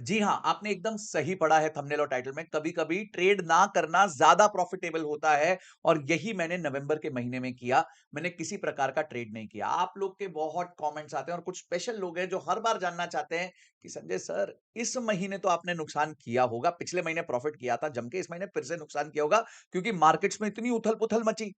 जी हाँ, आपने एकदम सही पढ़ा है थंबनेल और टाइटल में। कभी-कभी ट्रेड ना करना ज़्यादा प्रॉफिटेबल होता है और यही मैंने नवंबर के महीने में किया। मैंने किसी प्रकार का ट्रेड नहीं किया। आप लोग के बहुत कमेंट्स आते हैं और कुछ स्पेशल लोग हैं जो हर बार जानना चाहते हैं कि संजय सर, इस महीने तो आपने नुकसान किया होगा, पिछले महीने प्रॉफिट किया था जम के, इस महीने फिर से नुकसान किया होगा क्योंकि मार्केट्स में इतनी उथल-पुथल मची।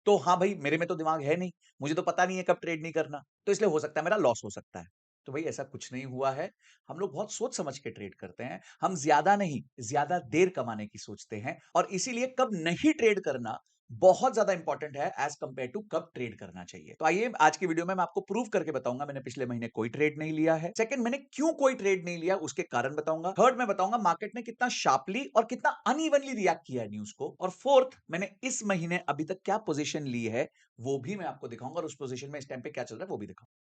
तो हाँ भाई, मेरे में तो दिमाग है नहीं, मुझे तो पता नहीं है कब ट्रेड नहीं करना, तो इसलिए हो सकता है मेरा लॉस हो सकता है। तो भाई ऐसा कुछ नहीं हुआ है। हम लोग बहुत सोच समझ के ट्रेड करते हैं। हम ज़्यादा नहीं, ज़्यादा देर कमाने की सोचते हैं और इसीलिए कब नहीं ट्रेड करना बहुत ज़्यादा इंपॉर्टेंट है एज़ कंपेयर टू कब ट्रेड करना चाहिए। तो आइए आज की वीडियो में मैं आपको प्रूव करके बताऊँगा मैंने पिछले महीने कोई ट्रेड नहीं लिया है। सेकंड, मैंने क्यों कोई ट्रेड नहीं लिया उसके कारण बताऊँगा। थर्ड, मैं बताऊँगा मार्केट ने कितना शार्पली और कितना अनइवनली रिएक्ट किया है न्यूज़ को। और फोर्थ, मैंने इस महीने अभी तक क्या पोज़ीशन ली है वो भी मैं आपको दिखाऊँगा और उस पोज़ीशन में इस टाइम पे क्या चल रहा है वो भी दिखाऊँगा।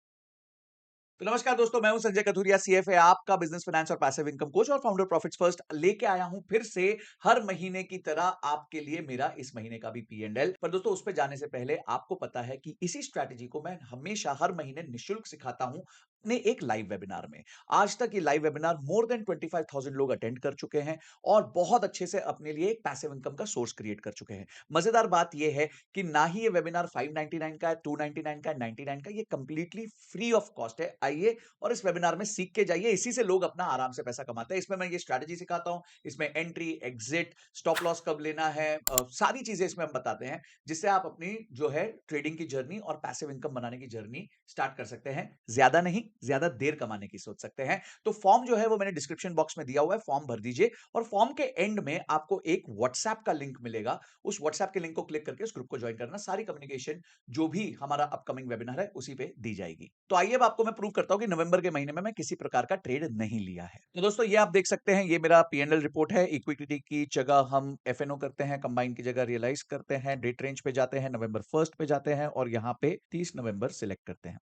तो नमस्कार दोस्तों, मैं हूं संजय कथुरिया, सीएफए, आपका बिजनेस फाइनेंस और पैसिव इनकम कोच और फाउंडर प्रॉफिट्स फर्स्ट लेके आया हूं फिर से हर महीने की तरह आपके लिए मेरा इस महीने का भी पी एंड एल। पर दोस्तों उस पे जाने से पहले आपको पता है कि इसी स्ट्रैटेजी को मैं हमेशा हर महीने निशुल्क सिखाता हूं अपने एक लाइव वेबिनार में। आज तक ये लाइव वेबिनार मोर देन 25,000 लोग अटेंड कर चुके हैं और बहुत अच्छे से अपने लिए एक पैसिव इनकम का सोर्स क्रिएट कर चुके हैं। मजेदार बात यह है कि ना ही ये वेबिनार 599 का है, 299 का है, 99 का, ये कंप्लीटली फ्री ऑफ कॉस्ट है। आइए और इस वेबिनार में सीख के जाइए, इसी से लोग अपना आराम से पैसा कमाते हैं। इसमें मैं ये स्ट्रैटेजी सिखाता हूं, इसमें एंट्री, एग्जिट, स्टॉप लॉस कब लेना है, सारी चीजें इसमें हम बताते हैं जिससे आप अपनी जो है ट्रेडिंग की जर्नी और पैसिव इनकम बनाने की जर्नी स्टार्ट कर सकते हैं। ज्यादा नहीं, ज्यादा देर कमाने की सोच सकते हैं। तो फॉर्म जो है वो मैंने डिस्क्रिप्शन बॉक्स में दिया हुआ है, फॉर्म भर दीजिए और फॉर्म के एंड में आपको एक व्हाट्सएप का लिंक मिलेगा। उस व्हाट्सएप के लिंक को क्लिक करके उस ग्रुप को ज्वाइन करना। सारी कम्युनिकेशन जो भी हमारा अपकमिंग वेबिनार है उसी पे दी जाएगी। तो आइए अब आपको मैं प्रूव करता हूं कि नवंबर के महीने में मैं किसी प्रकार का ट्रेड नहीं लिया है। तो दोस्तों ये आप देख सकते हैं, ये मेरा पीएनएल रिपोर्ट है। इक्विटी की जगह हम एफएनओ करते हैं, कंबाइन की जगह रियलाइज करते हैं, डेट रेंज पे जाते हैं, नवंबर 1 पे जाते हैं और यहाँ पे 30 नवंबर सिलेक्ट करते हैं।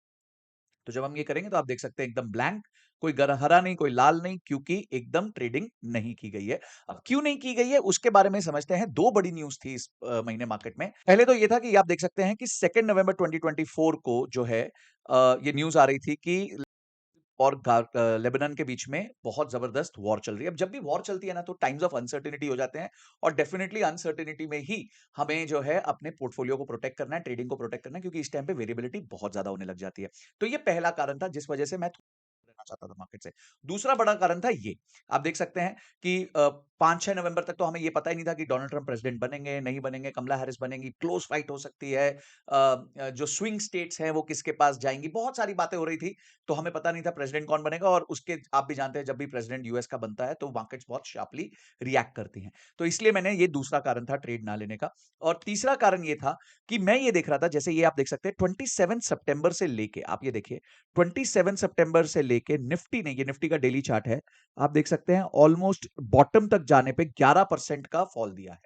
तो जब हम ये करेंगे तो आप देख सकते हैं एकदम ब्लैंक, कोई हरा नहीं, कोई लाल नहीं, क्योंकि एकदम ट्रेडिंग नहीं की गई है। अब क्यों नहीं की गई है उसके बारे में समझते हैं। दो बड़ी न्यूज़ थी इस महीने मार्केट में। पहले तो ये था कि ये आप देख सकते हैं कि 2 नवंबर 2024 को जो है ये न्यूज़ आ रही थी कि और लेबनान के बीच में बहुत जबरदस्त वॉर चल रही है। अब जब भी वॉर चलती है ना तो टाइम्स ऑफ अनसर्टेनिटी हो जाते हैं और डेफिनिटली अनसर्टेनिटी में ही हमें जो है अपने पोर्टफोलियो को प्रोटेक्ट करना है, ट्रेडिंग को प्रोटेक्ट करना है, क्योंकि इस टाइम पे वेरिएबिलिटी बहुत ज्यादा होने लग जाती है। तो ये पहला कारण था जिस वजह से मैं लेना चाहता था मार्केट से। दूसरा बड़ा कारण था ये, आप देख सकते हैं कि 5-6 नवंबर तक तो हमें ये पता ही नहीं था कि डोनाल्ड ट्रंप प्रेसिडेंट बनेंगे, नहीं बनेंगे, कमला हैरिस बनेंगी, क्लोज फाइट हो सकती है, जो स्विंग स्टेट्स हैं वो किसके पास जाएंगी, बहुत सारी बातें हो रही थी। तो हमें पता नहीं था प्रेसिडेंट कौन बनेगा और उसके आप भी जानते हैं जब भी प्रेसिडेंट यूएस का बनता है तो मार्केट्स बहुत शार्पली रिएक्ट करती हैं। तो इसलिए मैंने ये दूसरा कारण था ट्रेड ना लेने का। और तीसरा कारण ये था कि मैं ये देख रहा था, जैसे ये आप देख सकते हैं 27 सितंबर से लेके, आप ये देखिए 27 सितंबर से लेके निफ्टी ने, ये निफ्टी का डेली चार्ट है, आप देख सकते हैं ऑलमोस्ट बॉटम तक जाने पे 11% का फॉल दिया है।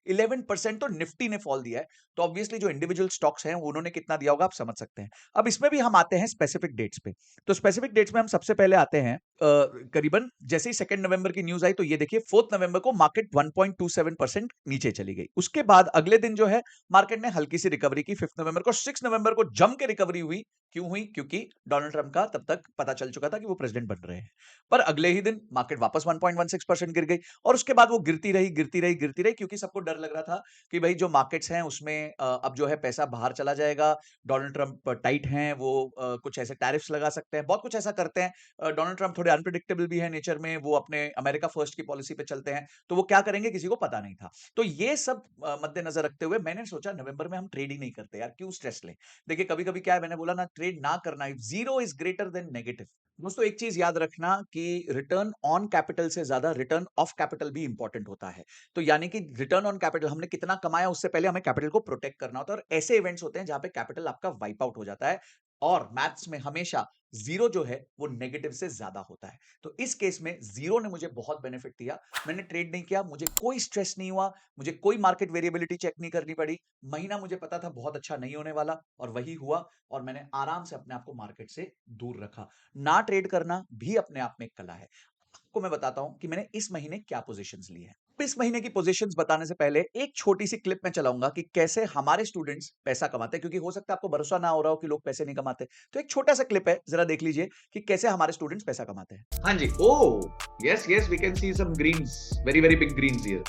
11% तो निफ्टी ने फॉल दिया है। तो ऑब्वियसली जो इंडिविजुअल स्टॉक्स हैं उन्होंने कितना दिया होगा आप समझ सकते हैं। अब इसमें भी हम आते हैं स्पेसिफिक डेट्स पे। तो स्पेसिफिक डेट्स में हम सबसे पहले आते हैं करीबन जैसे ही 2 नवंबर की न्यूज़ आई तो ये देखिए 4 नवंबर को मार्केट 1.27% नीचे चली गई। उसके बाद अगले दिन जो है मार्केट ने हल्की सी रिकवरी की 5 नवंबर को। 6 नवंबर को जम के रिकवरी हुई। क्यों हुई? क्योंकि डोनाल्ड ट्रंप का तब तक पता चल चुका था कि वो प्रेसिडेंट बन रहे हैं। पर अगले ही दिन मार्केट वापस 1.16% गिर गई और उसके बाद वो गिरती रही, गिरती रही, गिरती रही, क्योंकि सबको डर लग रहा था कि भाई जो मार्केट्स हैं उसमें अब जो है पैसा बाहर चला जाएगा। डोनाल्ड ट्रंप टाइट हैं, वो कुछ ऐसे टैरिफ्स लगा सकते हैं, बहुत कुछ ऐसा करते हैं। डोनाल्ड ट्रंप थोड़े अनप्रेडिक्टेबल भी है नेचर में, वो अपने अमेरिका फर्स्ट की पॉलिसी पे चलते हैं, तो वो क्या करेंगे किसी को पता नहीं था। तो ये सब मद्देनजर रखते हुए मैंने सोचा नवंबर में हम ट्रेड ही नहीं करते यार, क्यों स्ट्रेस लें। देखिए कभी कभी क्या है, मैंने बोला ना ट्रेड ना करना, zero is greater than negative. दोस्तों एक चीज याद रखना कि रिटर्न ऑन कैपिटल से ज्यादा रिटर्न ऑफ कैपिटल भी इंपॉर्टेंट होता है। तो यानी कि रिटर्न ऑन कैपिटल, हमने कितना कमाया उससे पहले हमें कैपिटल को प्रोटेक्ट करना होता है और ऐसे इवेंट्स होते हैं जहां पे कैपिटल आपका वाइप आउट हो जाता है और मैथ्स में हमेशा जीरो जो है वो नेगेटिव से ज्यादा होता है। तो इस केस में जीरो ने मुझे बहुत बेनिफिट दिया। मैंने ट्रेड नहीं किया, मुझे कोई स्ट्रेस नहीं हुआ, मुझे कोई मार्केट वेरिएबिलिटी चेक नहीं करनी पड़ी। महीना मुझे पता था बहुत अच्छा नहीं होने वाला और वही हुआ और मैंने आराम से अपने आप को मार्केट से दूर रखा। ना ट्रेड करना भी अपने आप में एक कला है। आपको मैं बताता हूं कि मैंने इस महीने क्या पोजीशंस ली है। इस महीने की पोजीशंस बताने से पहले एक छोटी-सी क्लिप मैं चलाऊँगा कि कैसे हमारे स्टूडेंट्स पैसा कमाते हैं, क्योंकि हो सकता है आपको भरोसा ना हो रहा हो कि लोग पैसे नहीं कमाते। तो एक छोटा-सा क्लिप है, ज़रा देख लीजिए कि कैसे हमारे स्टूडेंट्स पैसा कमाते हैं। हाँ जी। Oh! Yes, yes, we can see some greens, very, very big greens here.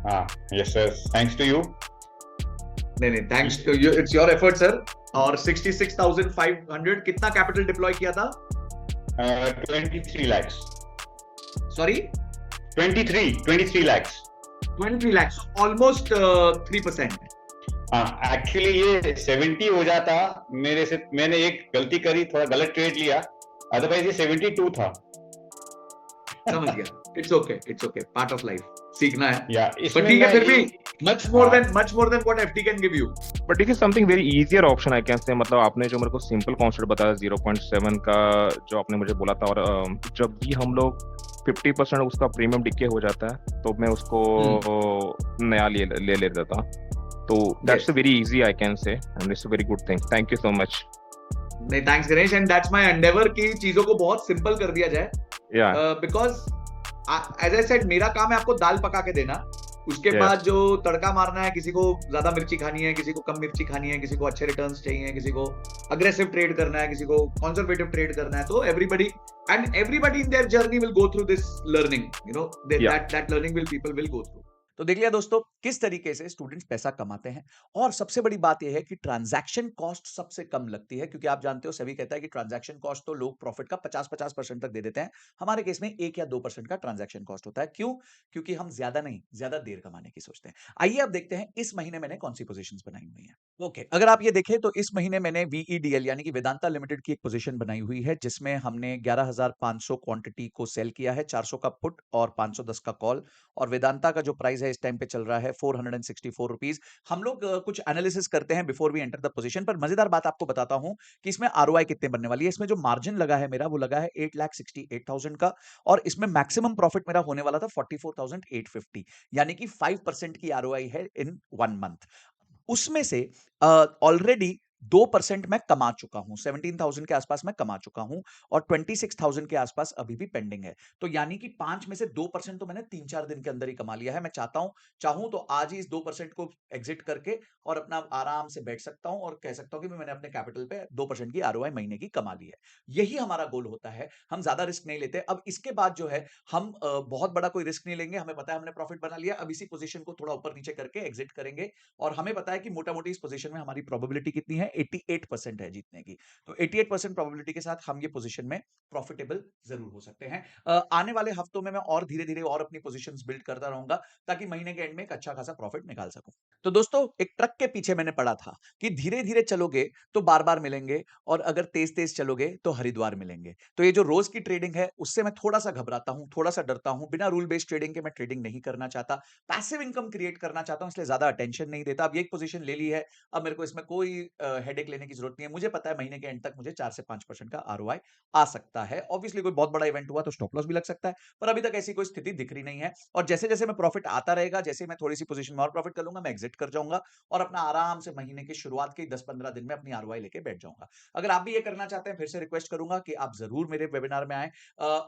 हाँ, yes sir, thanks to you. नहीं, नहीं, thanks to you, it's your effort sir. और 66,500 कितना कैपिटल डिप्लॉय किया था? 23 lakhs. Sorry? 23 lakhs. 23 lakhs, almost 3%। हाँ, actually ये 70 हो जाता मेरे से, मैंने एक गलती करी, थोड़ा गलत ट्रेड लिया, अदरवाइज ये 72 था। समझ गया। It's okay, part of life, सीखना है। या पर इसमें ठीक है, मैं फिर ये भी much more than what FD can give you. But देखिए something very easier option I can say, मतलब आपने जो मेरे को सिंपल कॉन्सेप्ट बताया 0.7 का जो आपने मुझे बोला था, और जब भी हम लोग 50% उसका प्रीमियम डिके हो जाता है तो मैं उसको नया ले लेता था। तो that's very easy I can say, and it's a very good thing. Thank you so much. नहीं, thanks Ganesh, and that's my endeavour कि चीजों को बहुत सिंपल कर दिया जाए। या बिकॉज एज आई सेड, मेरा काम है आपको दाल पका के देना। उसके Yes. बाद जो तड़का मारना है, किसी को ज्यादा मिर्ची खानी है, किसी को कम मिर्ची खानी है, किसी को अच्छे रिटर्न्स चाहिए, किसी को अग्रेसिव ट्रेड करना है, किसी को कंजर्वेटिव ट्रेड करना है। तो everybody in their journey will go through this learning, you know, that learning will people will go through. तो देख लिया दोस्तों, किस तरीके से स्टूडेंट्स पैसा कमाते हैं। और सबसे बड़ी बात यह है कि ट्रांजैक्शन कॉस्ट सबसे कम लगती है, क्योंकि आप जानते हो, सभी कहता है कि ट्रांजैक्शन कॉस्ट तो लोग प्रॉफिट का 50-50% तक दे देते हैं। हमारे केस में 1 या 2% का ट्रांजैक्शन कॉस्ट होता है। क्यों? क्योंकि हम ज्यादा नहीं, ज्यादा देर कमाने की सोचते हैं। आइए अब देखते हैं इस महीने मैंने कौन सी पोजीशंस बनाई हुई हैं। ओके, अगर आप ये देखें तो इस महीने मैंने वीईडीएल यानी कि वेदांता लिमिटेड की एक पोजीशन बनाई हुई है, जिसमें हमने 11,500 क्वांटिटी को सेल किया है, 400 का पुट और 510 का कॉल। और वेदांता का जो प्राइस है इस टाइम पे चल रहा है 464 रुपीज। हम लोग कुछ एनालिसिस करते हैं before we enter the position, पर मजेदार बात आपको बताता हूं कि इसमें आरओआई कितने बनने वाली है। इसमें जो मार्जिन लगा है मेरा, वो लगा है 8,68,000 का, और इसमें मैक्सिमम प्रॉफिट मेरा होने वाला था 44,850, यानी कि 5% की आरओआई है इन 1 मंथ। उसमें से ऑलरेडी 2% मैं कमा चुका हूं, 17,000 के आसपास मैं कमा चुका हूं, और 26,000 के आसपास अभी भी पेंडिंग है। तो यानी कि 5 में से 2% तो मैंने 3-4 दिन के अंदर ही कमा लिया है। मैं चाहूं तो आज ही इस 2% को एग्जिट करके और अपना आराम से बैठ सकता हूं और कह सकता हूं कि मैंने अपने कैपिटल पे 2% की आरओआई महीने की कमा ली है। यही हमारा गोल होता है। हम ज्यादा रिस्क नहीं लेते। अब इसके बाद जो है, हम बहुत बड़ा कोई रिस्क नहीं लेंगे। हमें पता है हमने प्रॉफिट बना लिया, अब इसी पोजीशन को थोड़ा ऊपर नीचे करके एग्जिट करेंगे। और हमें पता है कि मोटा-मोटी इस पोजीशन में हमारी प्रोबेबिलिटी कितनी है, 88% है जीतने की। तो 88% प्रोबेबिलिटी के साथ हम ये पोजीशन में प्रॉफिटेबल जरूर हो सकते हैं। आने वाले हफ्तों में मैं और धीरे-धीरे और अपनी पोजीशंस बिल्ड करता रहूंगा, ताकि महीने के एंड में एक अच्छा खासा प्रॉफिट निकाल सकूं। तो दोस्तों, एक ट्रक के पीछे मैंने पढ़ा था कि धीरे-धीरे चलोगे तो बार-बार मिलेंगे, और अगर तेज-तेज चलोगे तो हरिद्वार मिलेंगे। तो ये जो रोज की ट्रेडिंग है, उससे मैं थोड़ा सा घबराता हूं, थोड़ा सा डरता हूं। बिना रूल बेस्ड ट्रेडिंग के मैं ट्रेडिंग नहीं करना चाहता। पैसिव इनकम क्रिएट करना चाहता हूं, इसलिए ज्यादा अटेंशन नहीं देता। अब ये एक पोजीशन ले ली है, अब मेरे को इसमें कोई हेडेक लेने की जरूरत नहीं है। मुझे पता है महीने के एंड तक मुझे 4 से 5% का आरओआई आ सकता है। ऑब्वियसली कोई बहुत बड़ा इवेंट हुआ तो स्टॉप लॉस भी लग सकता है, पर अभी तक ऐसी कोई स्थिति दिख रही नहीं है। और जैसे जैसे मैं प्रॉफिट आता रहेगा, जैसे मैं थोड़ी सी पोजीशन में और प्रॉफिट कर लूंगा, मैं एग्जिट कर जाऊंगा और अपना आराम से महीने की शुरुआत के 10-15 दिन में अपनी आरओआई लेके बैठ जाऊंगा। अगर आप भी ये करना चाहते हैं, फिर से रिक्वेस्ट करूंगा कि आप जरूर मेरे वेबिनार में आए।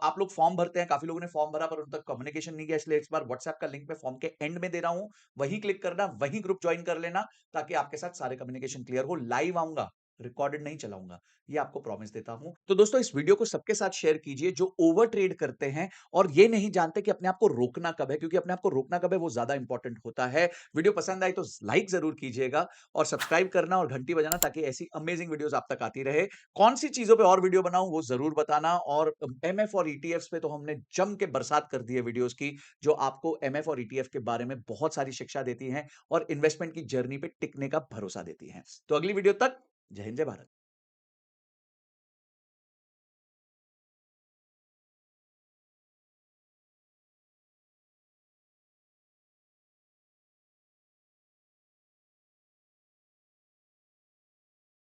आप लोग फॉर्म भरते हैं, काफी लोगों ने फॉर्म भरा पर उन तक कम्युनिकेशन नहीं गया, इसलिए इस बार व्हाट्सएप का लिंक मैं फॉर्म के एंड में दे रहा हूं, वही क्लिक करना, वही ग्रुप ज्वाइन कर लेना, ताकि आपके साथ सारे कम्युनिकेशन क्लियर हो। लाइव आऊंगा, रिकॉर्डेड नहीं चलाऊंगा, ये आपको प्रॉमिस देता हूं। तो दोस्तों, इस वीडियो को सबके साथ शेयर कीजिए जो ओवर ट्रेड करते हैं और ये नहीं जानते कि अपने आप को रोकना कब है, क्योंकि अपने आप को रोकना कब है वो ज्यादा इंपॉर्टेंट होता है। वीडियो पसंद आई तो लाइक जरूर कीजिएगा और सब्सक्राइब करना और घंटी बजाना, ताकि ऐसी अमेजिंग वीडियोस आप तक आती रहे। कौन सी चीजों पे और वीडियो बनाऊं वो जरूर बताना। और एमएफ और ईटीएफ्स पे तो हमने जम के बरसात कर दी है वीडियोस की, जो आपको एमएफ और ईटीएफ के बारे में बहुत सारी शिक्षा देती हैं और इन्वेस्टमेंट की जर्नी पे टिकने का भरोसा देती हैं। तो अगली वीडियो तक जय हिंद, जय भारत।